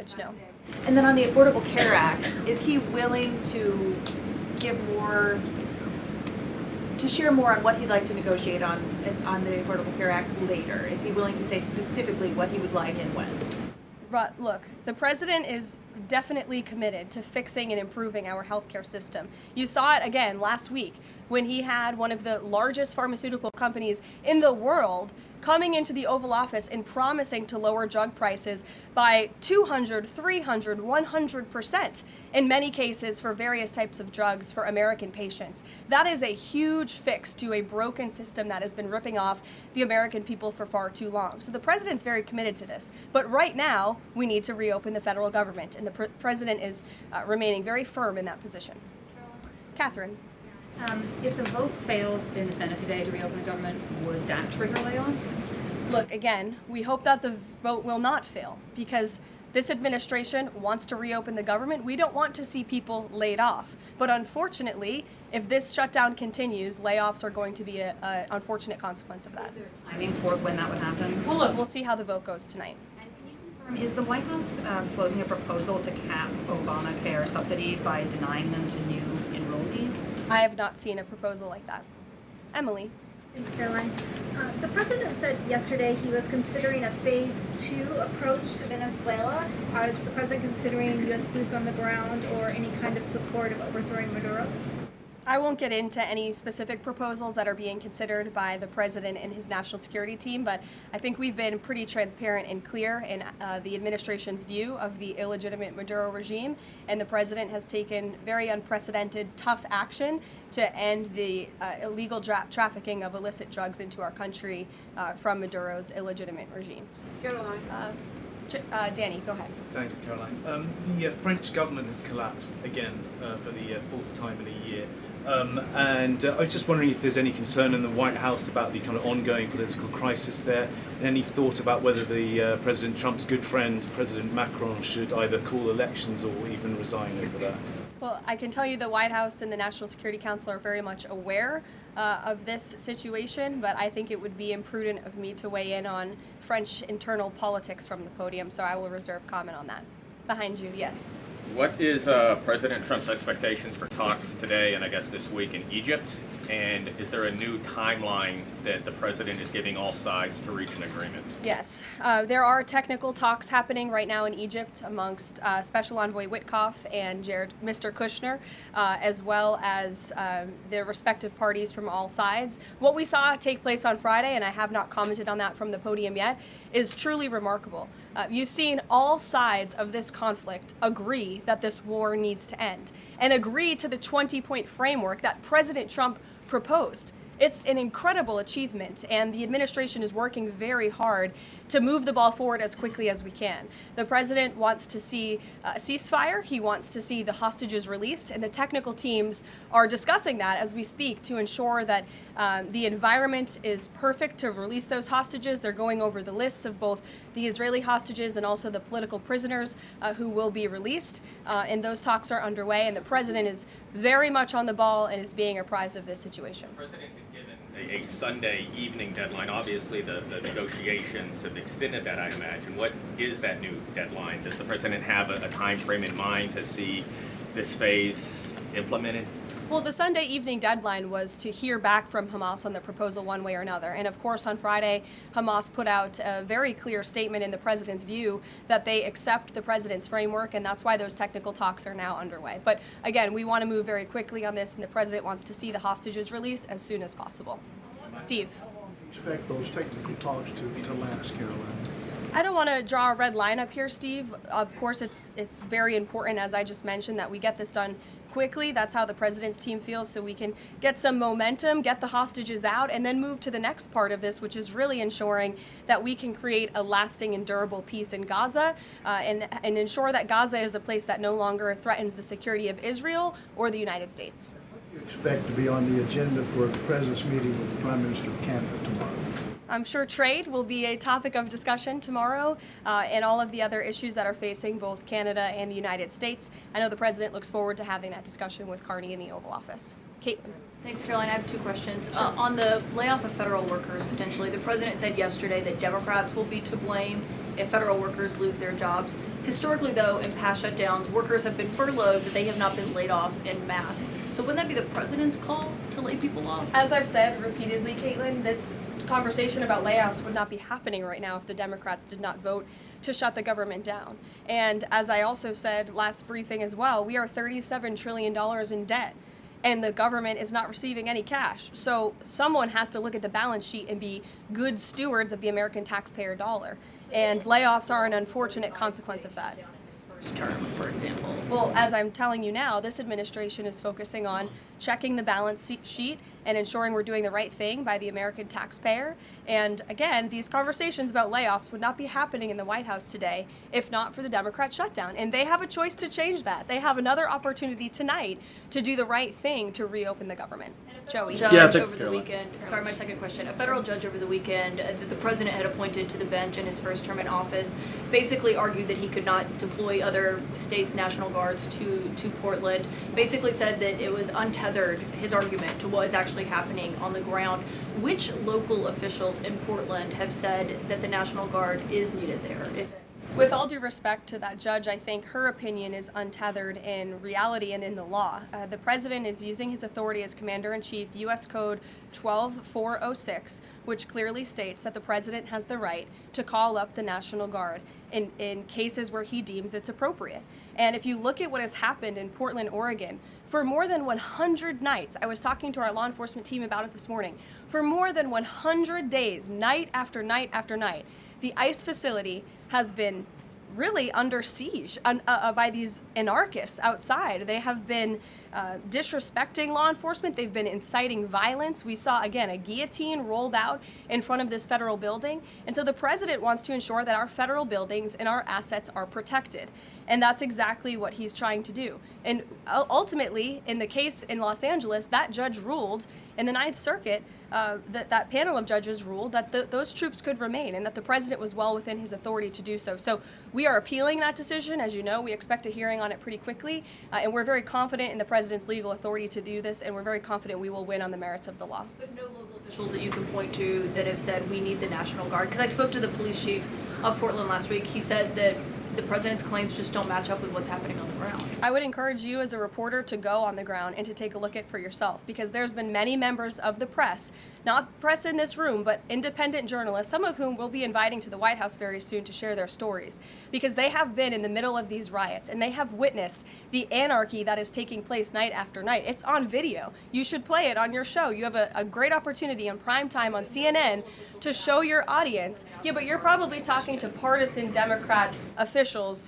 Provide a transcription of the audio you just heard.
knowledge, no. And then on the Affordable Care Act, is he willing to give more, to share more on what he'd like to negotiate on the Affordable Care Act later? Is he willing to say specifically what he would like and when? But look, the president is definitely committed to fixing and improving our healthcare system. You saw it again last week when he had one of the largest pharmaceutical companies in the world coming into the Oval Office and promising to lower drug prices by 200, 300, 100% in many cases for various types of drugs for American patients. That is a huge fix to a broken system that has been ripping off the American people for far too long. So the president's very committed to this. But right now, we need to reopen the federal government, and the president is remaining very firm in that position. Catherine. If the vote fails in the Senate today to reopen the government, would that trigger layoffs? Look, again, we hope that the vote will not fail because this administration wants to reopen the government. We don't want to see people laid off. But unfortunately, if this shutdown continues, layoffs are going to be an unfortunate consequence of that. Is there a timing for when that would happen? Well, look, we'll see how the vote goes tonight. And can you confirm, is the White House floating a proposal to cap Obamacare subsidies by denying them to new enrollees? I have not seen a proposal like that. Emily. Thanks, Caroline. The president said yesterday he was considering a phase 2 approach to Venezuela. Is the president considering U.S. boots on the ground or any kind of support of overthrowing Maduro? I won't get into any specific proposals that are being considered by the president and his national security team, but I think we've been pretty transparent and clear in the administration's view of the illegitimate Maduro regime, and the president has taken very unprecedented, tough action to end the illegal trafficking of illicit drugs into our country from Maduro's illegitimate regime. Caroline. Danny, go ahead. Thanks, Caroline. The French government has collapsed again for the fourth time in a year. And I was just wondering if there's any concern in the White House about the kind of ongoing political crisis there, and any thought about whether the President Trump's good friend, President Macron, should either call elections or even resign over that. Well, I can tell you the White House and the National Security Council are very much aware of this situation, but I think it would be imprudent of me to weigh in on French internal politics from the podium, so I will reserve comment on that. Behind you, yes. What is President Trump's expectations for talks today and I guess this week in Egypt? And is there a new timeline that the president is giving all sides to reach an agreement? Yes, there are technical talks happening right now in Egypt amongst Special Envoy Witkoff and Mr. Kushner, as well as the respective parties from all sides. What we saw take place on Friday, and I have not commented on that from the podium yet, is truly remarkable. You've seen all sides of this conflict agree that this war needs to end and agree to the 20-point framework that President Trump proposed. It's an incredible achievement, and the administration is working very hard to move the ball forward as quickly as we can. The president wants to see a ceasefire. He wants to see the hostages released, and the technical teams are discussing that as we speak to ensure that the environment is perfect to release those hostages. They're going over the lists of both the Israeli hostages and also the political prisoners who will be released, and those talks are underway, and the president is very much on the ball and is being apprised of this situation. The president has given a Sunday evening deadline. Obviously, the negotiations have extended that, I imagine. What is that new deadline? Does the president have a time frame in mind to see this phase implemented? Well, the Sunday evening deadline was to hear back from Hamas on the proposal one way or another. And of course, on Friday, Hamas put out a very clear statement in the president's view that they accept the president's framework, and that's why those technical talks are now underway. But again, we want to move very quickly on this, and the president wants to see the hostages released as soon as possible. Steve. How long do you expect those technical talks to last, Caroline? I don't want to draw a red line up here, Steve. Of course, it's very important, as I just mentioned, that we get this done quickly. That's how the president's team feels, so we can get some momentum, get the hostages out, and then move to the next part of this, which is really ensuring that we can create a lasting and durable peace in Gaza and ensure that Gaza is a place that no longer threatens the security of Israel or the United States. What do you expect to be on the agenda for the president's meeting with the Prime Minister of Canada tomorrow? I'm sure trade will be a topic of discussion tomorrow and all of the other issues that are facing both Canada and the United States. I know the president looks forward to having that discussion with Carney in the Oval Office. Caitlin. Thanks, Caroline. I have two questions. On the layoff of federal workers, potentially, the president said yesterday that Democrats will be to blame if federal workers lose their jobs. Historically, though, in past shutdowns, workers have been furloughed, but they have not been laid off en masse. So wouldn't that be the president's call to lay people off? As I've said repeatedly, Caitlin, this conversation about layoffs would not be happening right now if the Democrats did not vote to shut the government down. And as I also said last briefing as well, we are $37 trillion in debt, and the government is not receiving any cash. So someone has to look at the balance sheet and be good stewards of the American taxpayer dollar. And layoffs are an unfortunate consequence of that. First term, for example. Well, as I'm telling you now, this administration is focusing on checking the balance sheet and ensuring we're doing the right thing by the American taxpayer. And again, these conversations about layoffs would not be happening in the White House today if not for the Democrat shutdown. And they have a choice to change that. They have another opportunity tonight to do the right thing to reopen the government. Joey. Judge Yeah, thanks, over the Caroline. weekend. Sorry, my second question. A federal judge over the weekend that the president had appointed to the bench in his first term in office basically argued that he could not deploy other states' National Guards to Portland. Basically said that it was untethered, his argument, to what is actually happening on the ground. Which local officials in Portland have said that the National Guard is needed there? With all due respect to that judge, I think her opinion is untethered in reality and in the law. The president is using his authority as Commander-in-Chief, U.S. Code 12406, which clearly states that the president has the right to call up the National Guard in cases where he deems it's appropriate. And if you look at what has happened in Portland, Oregon, for more than 100 nights, I was talking to our law enforcement team about it this morning, for more than 100 days, night after night after night, the ICE facility has been really under siege by these anarchists outside. They have been disrespecting law enforcement. They've been inciting violence. We saw, again, a guillotine rolled out in front of this federal building. And so the president wants to ensure that our federal buildings and our assets are protected. And that's exactly what he's trying to do. And ultimately, in the case in Los Angeles, that judge ruled in the Ninth Circuit, that panel of judges ruled that those troops could remain and that the president was well within his authority to do so. So we are appealing that decision. As you know, we expect a hearing on it pretty quickly, and we're very confident in the president's legal authority to do this, and we're very confident we will win on the merits of the law. But no local officials that you can point to that have said we need the National Guard? Because I spoke to the police chief of Portland last week. He said that the president's claims just don't match up with what's happening on the ground. I would encourage you as a reporter to go on the ground and to take a look at it for yourself, because there's been many members of the press, not press in this room, but independent journalists, some of whom we'll be inviting to the White House very soon to share their stories, because they have been in the middle of these riots and they have witnessed the anarchy that is taking place night after night. It's on video. You should play it on your show. You have a great opportunity on prime time on CNN to show your audience. Yeah, but you're probably talking to partisan Democrat officials